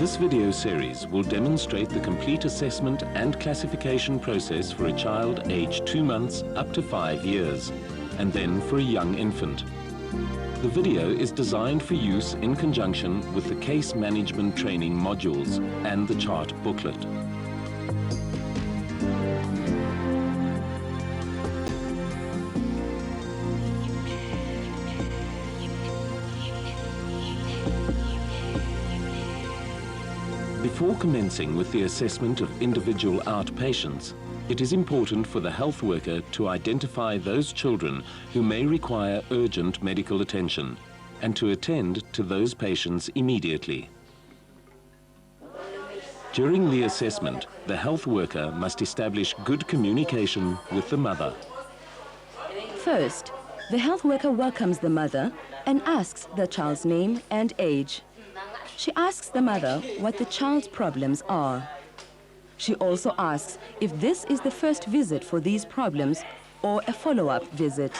This video series will demonstrate the complete assessment and classification process for a child aged 2 months up to 5 years, and then for a young infant. The video is designed for use in conjunction with the case management training modules and the chart booklet. Before commencing with the assessment of individual outpatients, it is important for the health worker to identify those children who may require urgent medical attention and to attend to those patients immediately. During the assessment, the health worker must establish good communication with the mother. First, the health worker welcomes the mother and asks the child's name and age. She asks the mother what the child's problems are. She also asks if this is the first visit for these problems or a follow-up visit.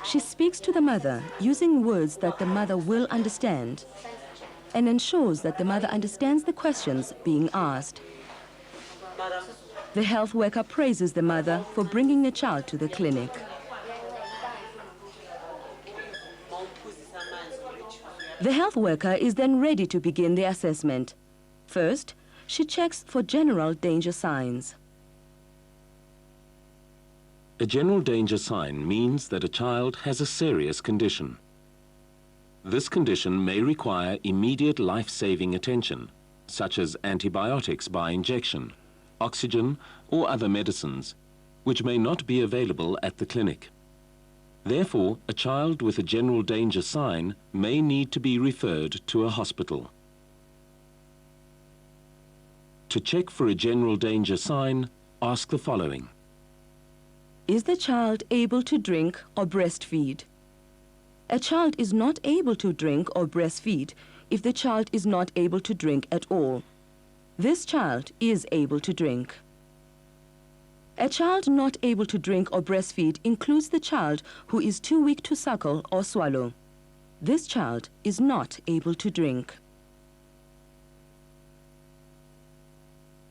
She speaks to the mother using words that the mother will understand and ensures that the mother understands the questions being asked. The health worker praises the mother for bringing the child to the clinic. The health worker is then ready to begin the assessment. First, she checks for general danger signs. A general danger sign means that a child has a serious condition. This condition may require immediate life-saving attention, such as antibiotics by injection, oxygen or other medicines, which may not be available at the clinic. Therefore, a child with a general danger sign may need to be referred to a hospital. To check for a general danger sign, ask the following. Is the child able to drink or breastfeed? A child is not able to drink or breastfeed if the child is not able to drink at all. This child is able to drink. A child not able to drink or breastfeed includes the child who is too weak to suckle or swallow. This child is not able to drink.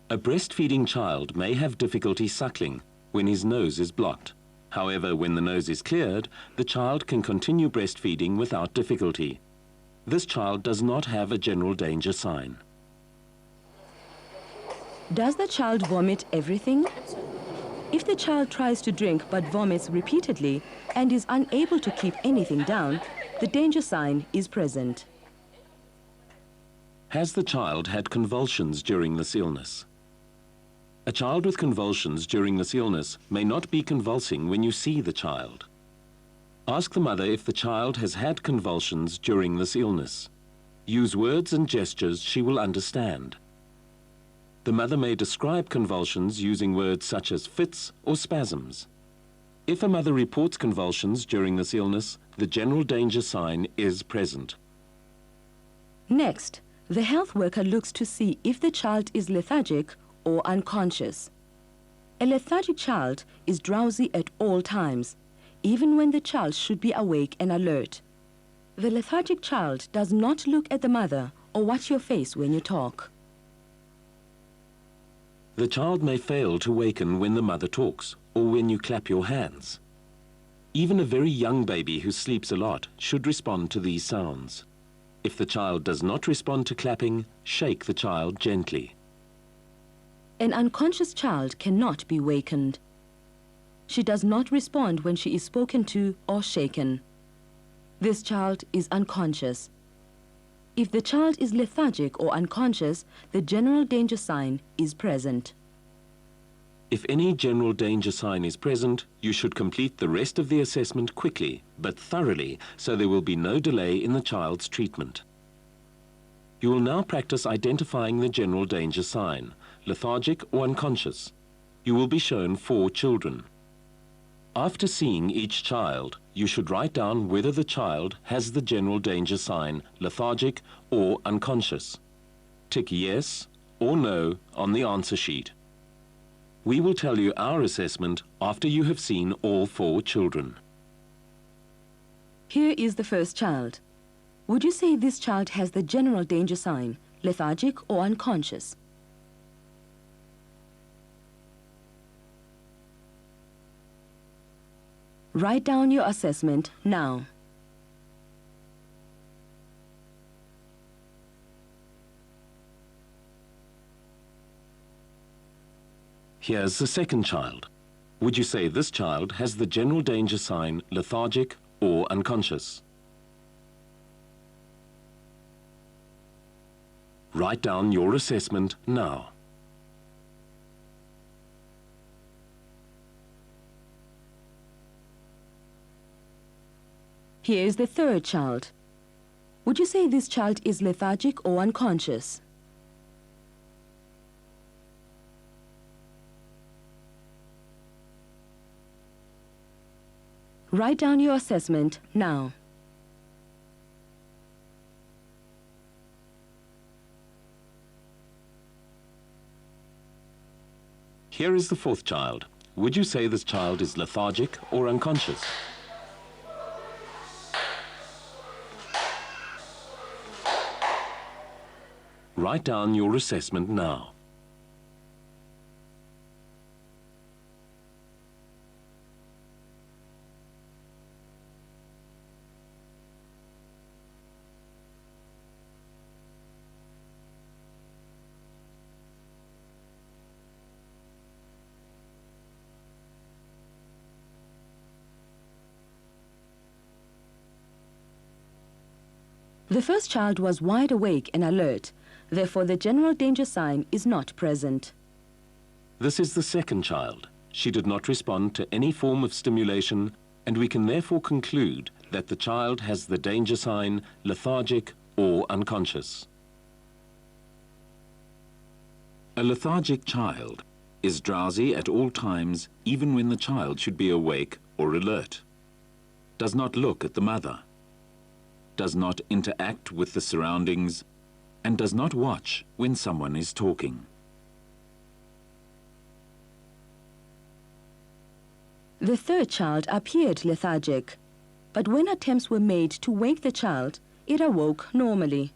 A breastfeeding child may have difficulty suckling when his nose is blocked. However, when the nose is cleared, the child can continue breastfeeding without difficulty. This child does not have a general danger sign. Does the child vomit everything? If the child tries to drink but vomits repeatedly and is unable to keep anything down, the danger sign is present. Has the child had convulsions during this illness? A child with convulsions during this illness may not be convulsing when you see the child. Ask the mother if the child has had convulsions during this illness. Use words and gestures she will understand. The mother may describe convulsions using words such as fits or spasms. If a mother reports convulsions during this illness, the general danger sign is present. Next, the health worker looks to see if the child is lethargic or unconscious. A lethargic child is drowsy at all times, even when the child should be awake and alert. The lethargic child does not look at the mother or watch your face when you talk. The child may fail to waken when the mother talks or when you clap your hands. Even a very young baby who sleeps a lot should respond to these sounds. If the child does not respond to clapping, shake the child gently. An unconscious child cannot be wakened. She does not respond when she is spoken to or shaken. This child is unconscious. If the child is lethargic or unconscious, the general danger sign is present. If any general danger sign is present, you should complete the rest of the assessment quickly, but thoroughly, so there will be no delay in the child's treatment. You will now practice identifying the general danger sign, lethargic or unconscious. You will be shown 4 children. After seeing each child, you should write down whether the child has the general danger sign, lethargic or unconscious. Tick yes or no on the answer sheet. We will tell you our assessment after you have seen all 4 children. Here is the first child. Would you say this child has the general danger sign, lethargic or unconscious. Write down your assessment now. Here's the second child. Would you say this child has the general danger sign lethargic or unconscious? Write down your assessment now. Here is the third child. Would you say this child is lethargic or unconscious? Write down your assessment now. Here is the fourth child. Would you say this child is lethargic or unconscious? Write down your assessment now. The first child was wide awake and alert. Therefore, the general danger sign is not present. This is the second child. She did not respond to any form of stimulation, and we can therefore conclude that the child has the danger sign lethargic or unconscious. A lethargic child is drowsy at all times, even when the child should be awake or alert. Does not look at the mother. Does not interact with the surroundings, and does not watch when someone is talking. The third child appeared lethargic, but when attempts were made to wake the child, it awoke normally.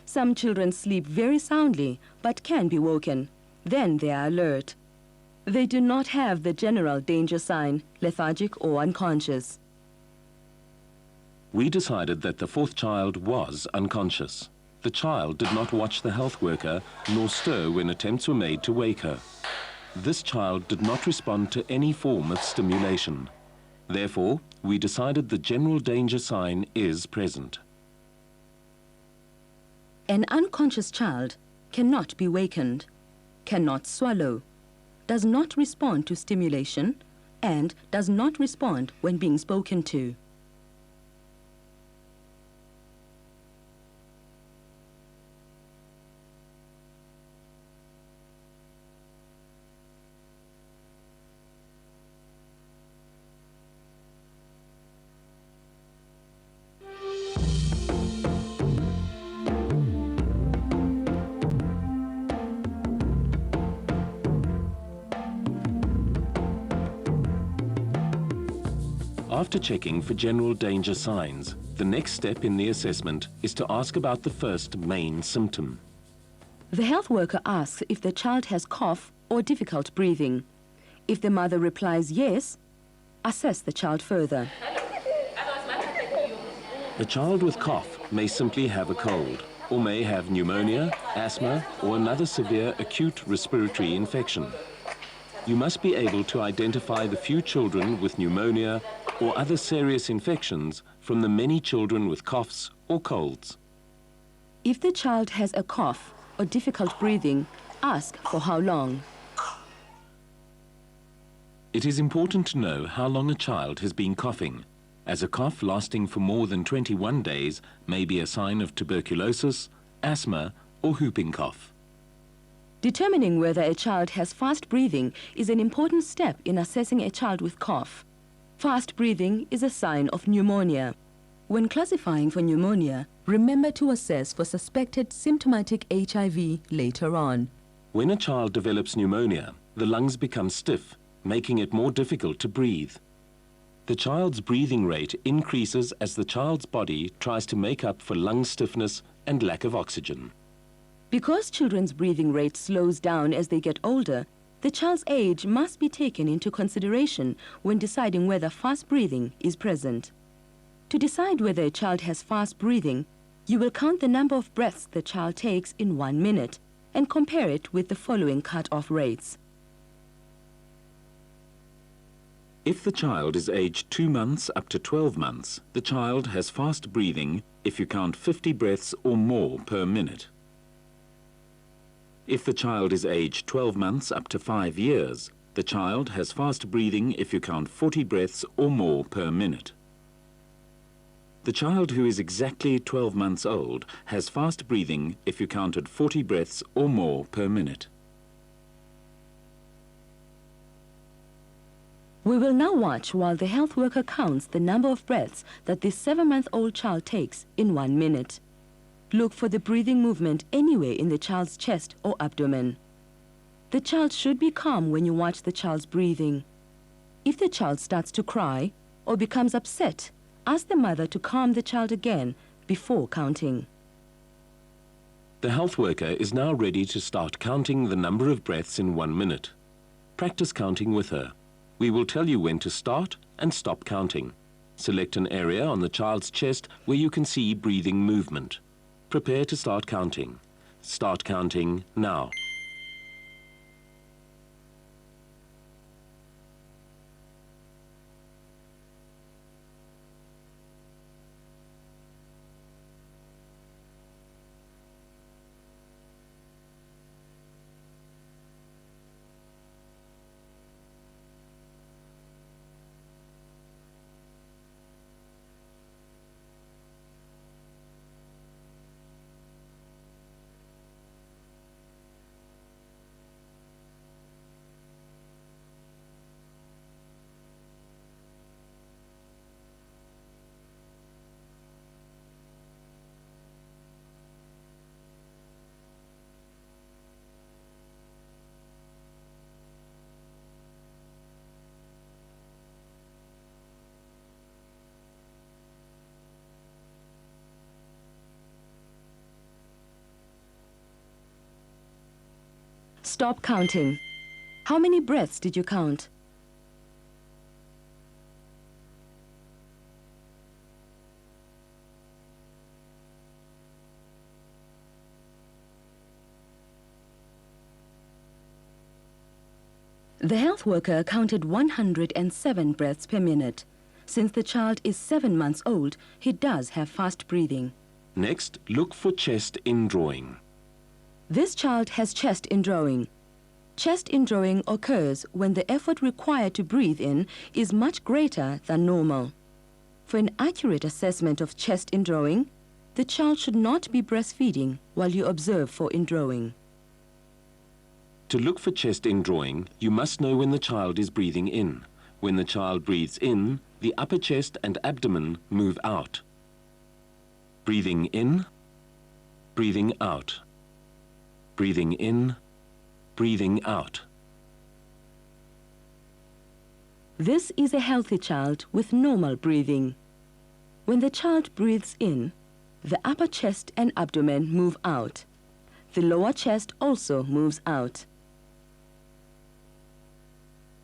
Some children sleep very soundly, but can be woken. Then they are alert. They do not have the general danger sign, lethargic or unconscious. We decided that the fourth child was unconscious. The child did not watch the health worker nor stir when attempts were made to wake her. This child did not respond to any form of stimulation. Therefore, we decided the general danger sign is present. An unconscious child cannot be wakened, cannot swallow, does not respond to stimulation, and does not respond when being spoken to. After checking for general danger signs, the next step in the assessment is to ask about the first main symptom. The health worker asks if the child has cough or difficult breathing. If the mother replies yes, assess the child further. A child with cough may simply have a cold, or may have pneumonia, asthma, or another severe acute respiratory infection. You must be able to identify the few children with pneumonia or other serious infections from the many children with coughs or colds. If the child has a cough or difficult breathing, ask for how long. It is important to know how long a child has been coughing, as a cough lasting for more than 21 days may be a sign of tuberculosis, asthma, or whooping cough. Determining whether a child has fast breathing is an important step in assessing a child with cough. Fast breathing is a sign of pneumonia. When classifying for pneumonia, remember to assess for suspected symptomatic HIV later on. When a child develops pneumonia, the lungs become stiff, making it more difficult to breathe. The child's breathing rate increases as the child's body tries to make up for lung stiffness and lack of oxygen. Because children's breathing rate slows down as they get older, the child's age must be taken into consideration when deciding whether fast breathing is present. To decide whether a child has fast breathing, you will count the number of breaths the child takes in 1 minute and compare it with the following cut-off rates. If the child is aged 2 months up to 12 months, the child has fast breathing if you count 50 breaths or more per minute. If the child is aged 12 months up to 5 years, the child has fast breathing if you count 40 breaths or more per minute. The child who is exactly 12 months old has fast breathing if you counted 40 breaths or more per minute. We will now watch while the health worker counts the number of breaths that this 7-month-old child takes in 1 minute. Look for the breathing movement anywhere in the child's chest or abdomen. The child should be calm when you watch the child's breathing. If the child starts to cry or becomes upset, ask the mother to calm the child again before counting. The health worker is now ready to start counting the number of breaths in 1 minute. Practice counting with her. We will tell you when to start and stop counting. Select an area on the child's chest where you can see breathing movement. Prepare to start counting. Start counting now. Stop counting. How many breaths did you count? The health worker counted 107 breaths per minute. Since the child is 7 months old, he does have fast breathing. Next, look for chest indrawing. This child has chest indrawing. Chest indrawing occurs when the effort required to breathe in is much greater than normal. For an accurate assessment of chest indrawing, the child should not be breastfeeding while you observe for indrawing. To look for chest indrawing, you must know when the child is breathing in. When the child breathes in, the upper chest and abdomen move out. Breathing in, breathing out. Breathing in, breathing out. This is a healthy child with normal breathing. When the child breathes in, the upper chest and abdomen move out. The lower chest also moves out.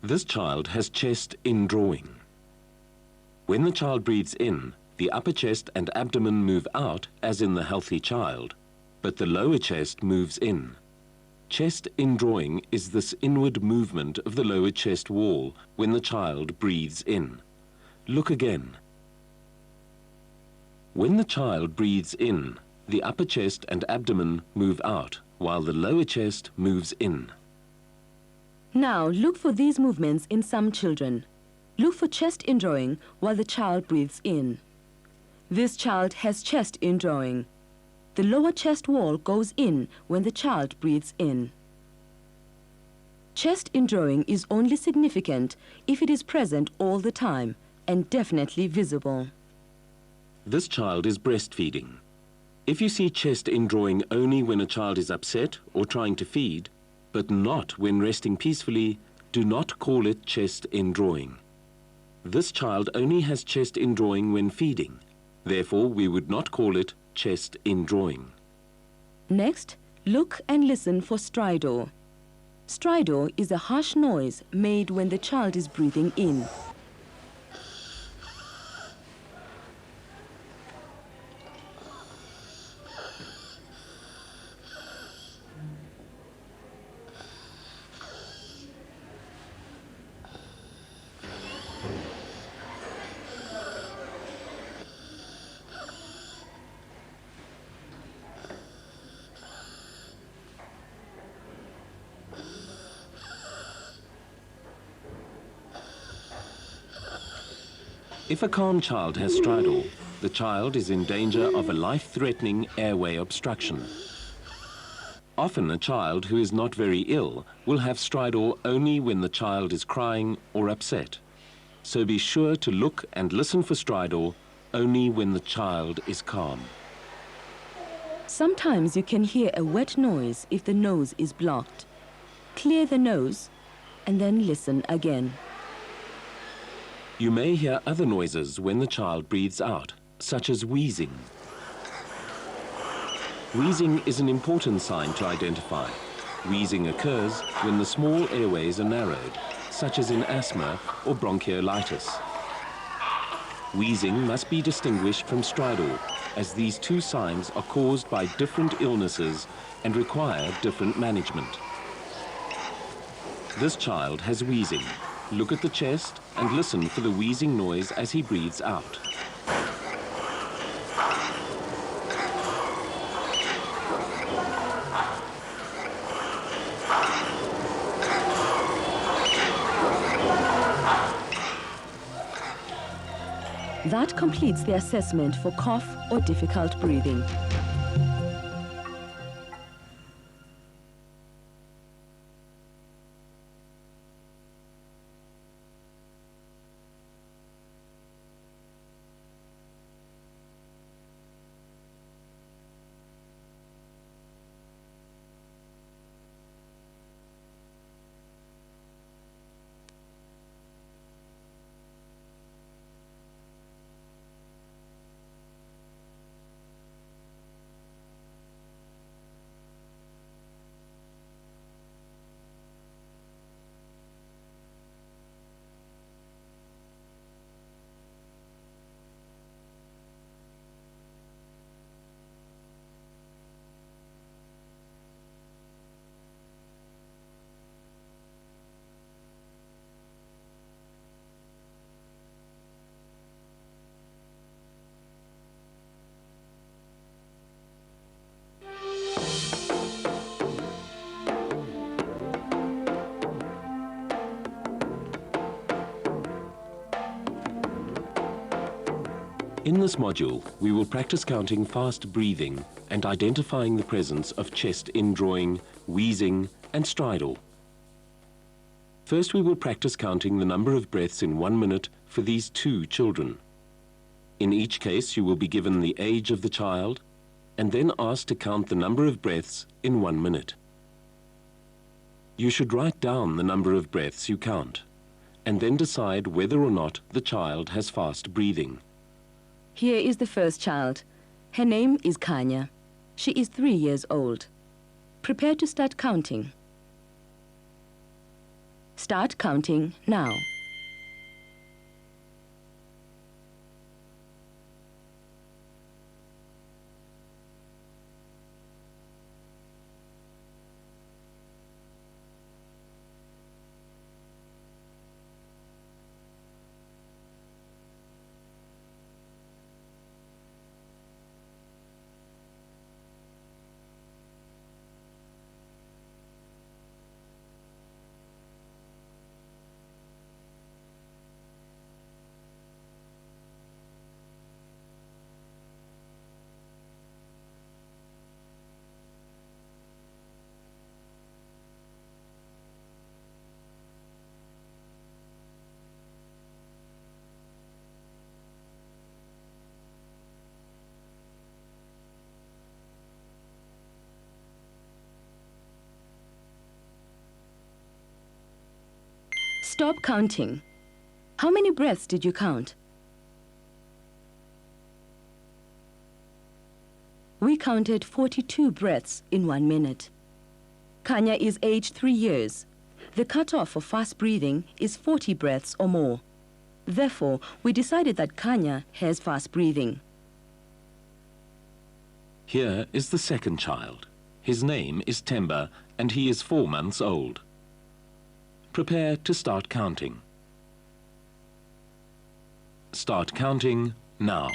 This child has chest indrawing. When the child breathes in, the upper chest and abdomen move out, as in the healthy child, but the lower chest moves in. Chest indrawing is this inward movement of the lower chest wall when the child breathes in. Look again. When the child breathes in, the upper chest and abdomen move out, while the lower chest moves in. Now look for these movements in some children. Look for chest indrawing while the child breathes in. This child has chest indrawing. The lower chest wall goes in when the child breathes in. Chest indrawing is only significant if it is present all the time and definitely visible. This child is breastfeeding. If you see chest indrawing only when a child is upset or trying to feed, but not when resting peacefully, do not call it chest indrawing. This child only has chest indrawing when feeding. Therefore, we would not call it chest indrawing. Next, Look and listen for stridor. Stridor is a harsh noise made when the child is breathing in. If a calm child has stridor, the child is in danger of a life-threatening airway obstruction. Often a child who is not very ill will have stridor only when the child is crying or upset. So be sure to look and listen for stridor only when the child is calm. Sometimes you can hear a wet noise if the nose is blocked. Clear the nose and then listen again. You may hear other noises when the child breathes out, such as wheezing. Wheezing is an important sign to identify. Wheezing occurs when the small airways are narrowed, such as in asthma or bronchiolitis. Wheezing must be distinguished from stridor, as these two signs are caused by different illnesses and require different management. This child has wheezing. Look at the chest and listen for the wheezing noise as he breathes out. That completes the assessment for cough or difficult breathing. In this module, we will practice counting fast breathing and identifying the presence of chest indrawing, wheezing, and stridor. First, we will practice counting the number of breaths in 1 minute for these two children. In each case, you will be given the age of the child and then asked to count the number of breaths in 1 minute. You should write down the number of breaths you count and then decide whether or not the child has fast breathing. Here is the first child. Her name is Kanya. She is 3 years old. Prepare to start counting. Start counting now. Stop counting. How many breaths did you count? We counted 42 breaths in 1 minute. Kanya is aged 3 years. The cutoff for fast breathing is 40 breaths or more. Therefore, we decided that Kanya has fast breathing. Here is the second child. His name is Temba and he is 4 months old. Prepare to start counting. Start counting now.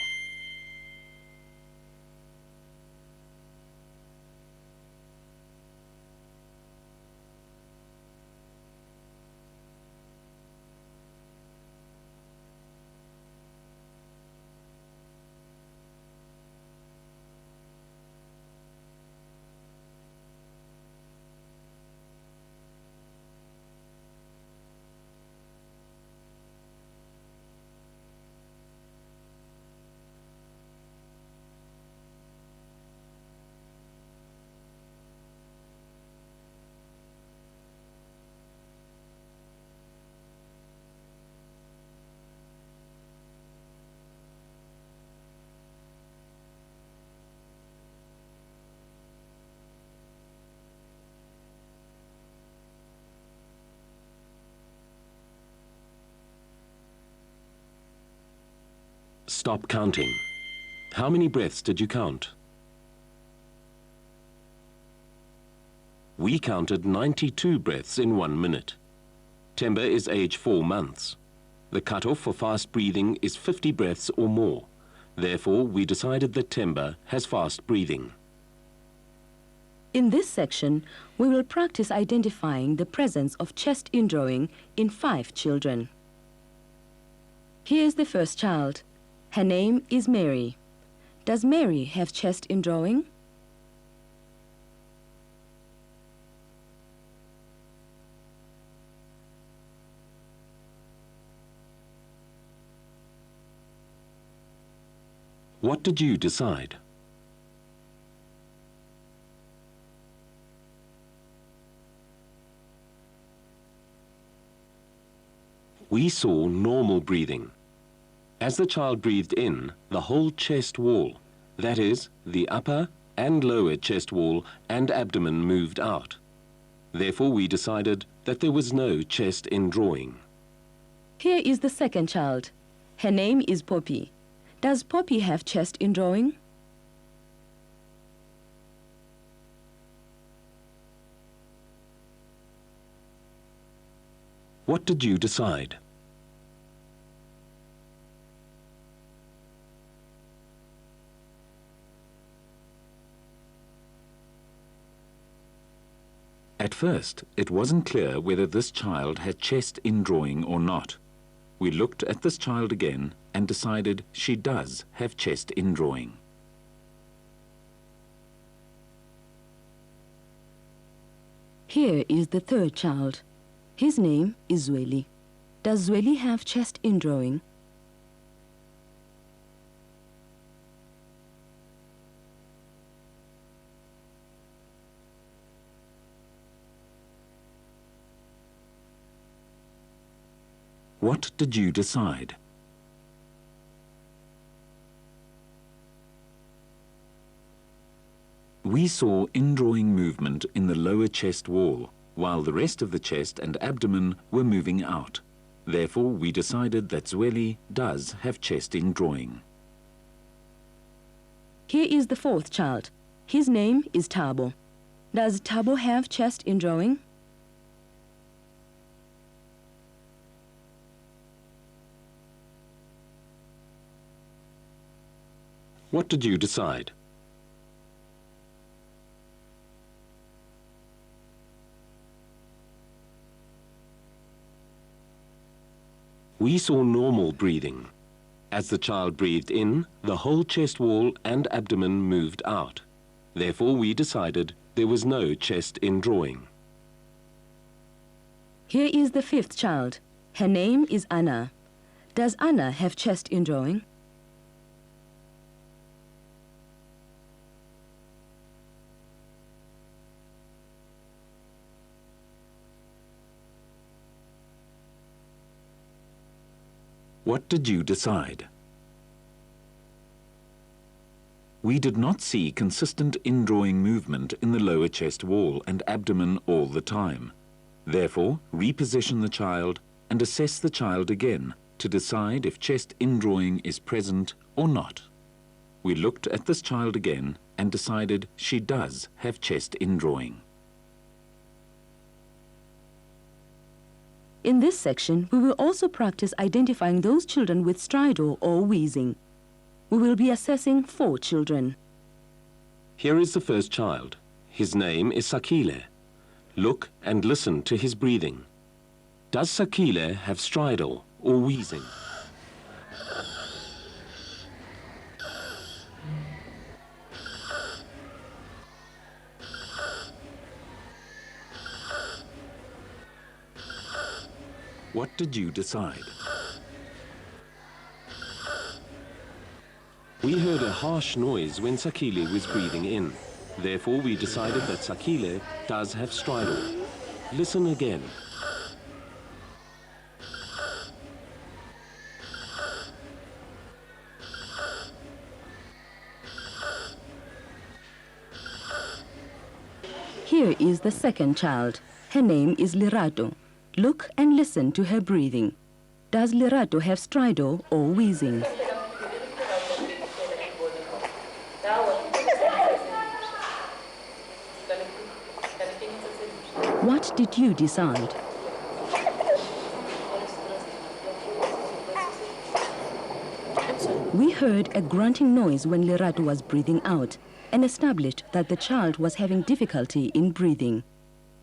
Stop counting. How many breaths did you count? We counted 92 breaths in 1 minute. Temba is age 4 months. The cutoff for fast breathing is 50 breaths or more. Therefore, we decided that Temba has fast breathing. In this section, we will practice identifying the presence of chest indrawing in 5 children. Here is the first child. Her name is Mary. Does Mary have chest indrawing? What did you decide? We saw normal breathing. As the child breathed in, the whole chest wall, that is, the upper and lower chest wall and abdomen moved out. Therefore, we decided that there was no chest indrawing. Here is the second child. Her name is Poppy. Does Poppy have chest indrawing? What did you decide? At first, it wasn't clear whether this child had chest indrawing or not. We looked at this child again and decided she does have chest indrawing. Here is the third child. His name is Zweli. Does Zweli have chest indrawing? What did you decide? We saw indrawing movement in the lower chest wall, while the rest of the chest and abdomen were moving out. Therefore, we decided that Zweli does have chest indrawing. Here is the fourth child. His name is Tabo. Does Tabo have chest indrawing? What did you decide? We saw normal breathing. As the child breathed in, the whole chest wall and abdomen moved out. Therefore, we decided there was no chest indrawing. Here is the fifth child. Her name is Anna. Does Anna have chest indrawing? What did you decide? We did not see consistent indrawing movement in the lower chest wall and abdomen all the time. Therefore, reposition the child and assess the child again to decide if chest indrawing is present or not. We looked at this child again and decided she does have chest indrawing. In this section, we will also practice identifying those children with stridor or wheezing. We will be assessing 4 children. Here is the first child. His name is Sakile. Look and listen to his breathing. Does Sakile have stridor or wheezing? What did you decide? We heard a harsh noise when Sakile was breathing in. Therefore, we decided that Sakile does have stridor. Listen again. Here is the second child. Her name is Lerato. Look and listen to her breathing. Does Lerato have stridor or wheezing? What did you decide? We heard a grunting noise when Lerato was breathing out and established that the child was having difficulty in breathing.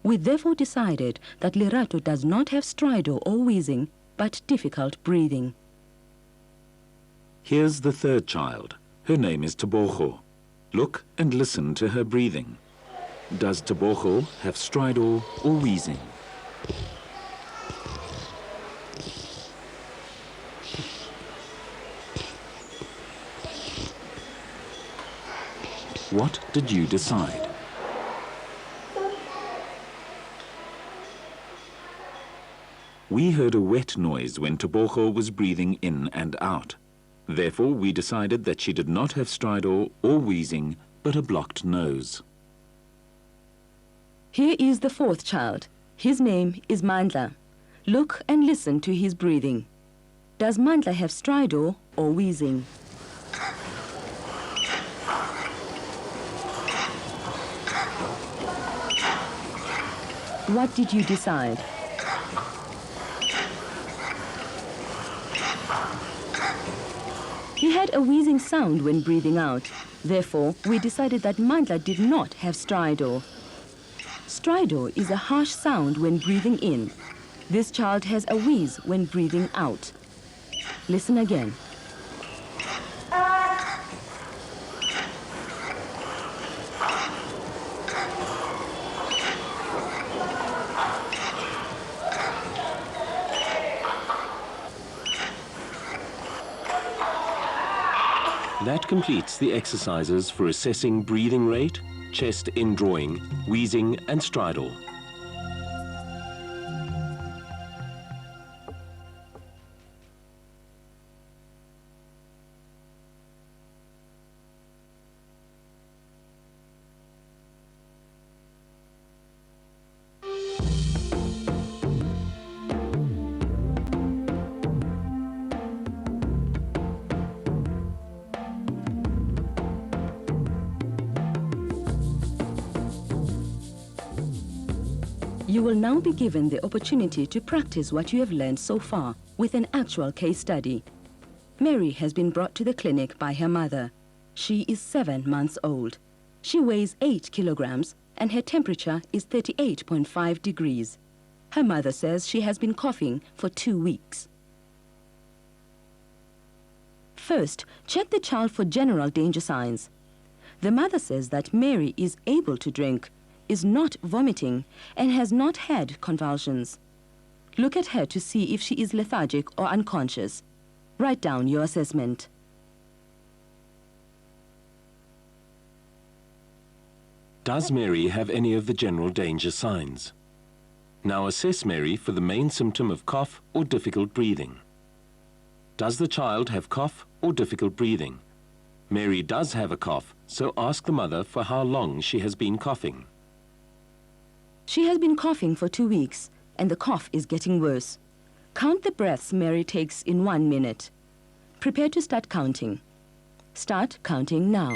We therefore decided that Lerato does not have stridor or wheezing, but difficult breathing. Here's the third child. Her name is Tebogo. Look and listen to her breathing. Does Tebogo have stridor or wheezing? What did you decide? We heard a wet noise when Tebogo was breathing in and out. Therefore, we decided that she did not have stridor or wheezing, but a blocked nose. Here is the fourth child. His name is Mandla. Look and listen to his breathing. Does Mandla have stridor or wheezing? What did you decide? He had a wheezing sound when breathing out. Therefore, we decided that Mandla did not have stridor. Stridor is a harsh sound when breathing in. This child has a wheeze when breathing out. Listen again. That completes the exercises for assessing breathing rate, chest indrawing, wheezing and stridor. You will now be given the opportunity to practice what you have learned so far with an actual case study. Mary has been brought to the clinic by her mother. She is 7 months old. She weighs 8 kilograms and her temperature is 38.5 degrees. Her mother says she has been coughing for 2 weeks. First, check the child for general danger signs. The mother says that Mary is able to drink, is not vomiting, and has not had convulsions. Look at her to see if she is lethargic or unconscious. Write down your assessment. Does Mary have any of the general danger signs? Now assess Mary for the main symptom of cough or difficult breathing. Does the child have cough or difficult breathing? Mary does have a cough, so ask the mother for how long she has been coughing. She has been coughing for 2 weeks, and the cough is getting worse. Count the breaths Mary takes in 1 minute. Prepare to start counting. Start counting now.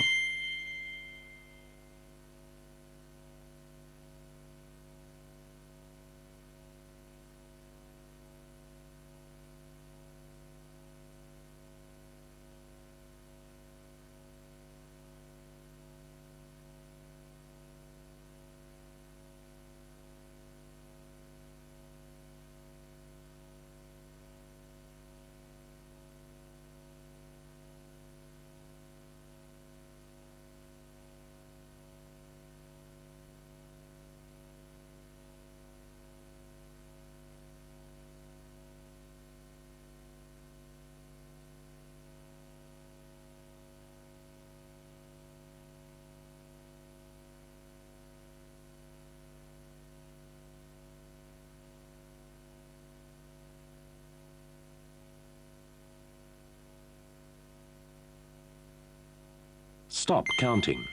Stop counting.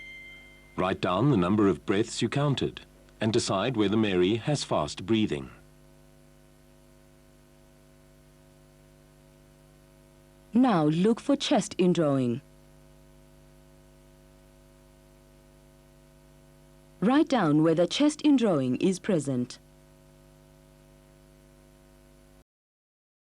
Write down the number of breaths you counted and decide whether Mary has fast breathing. Now look for chest indrawing. Write down whether chest indrawing is present.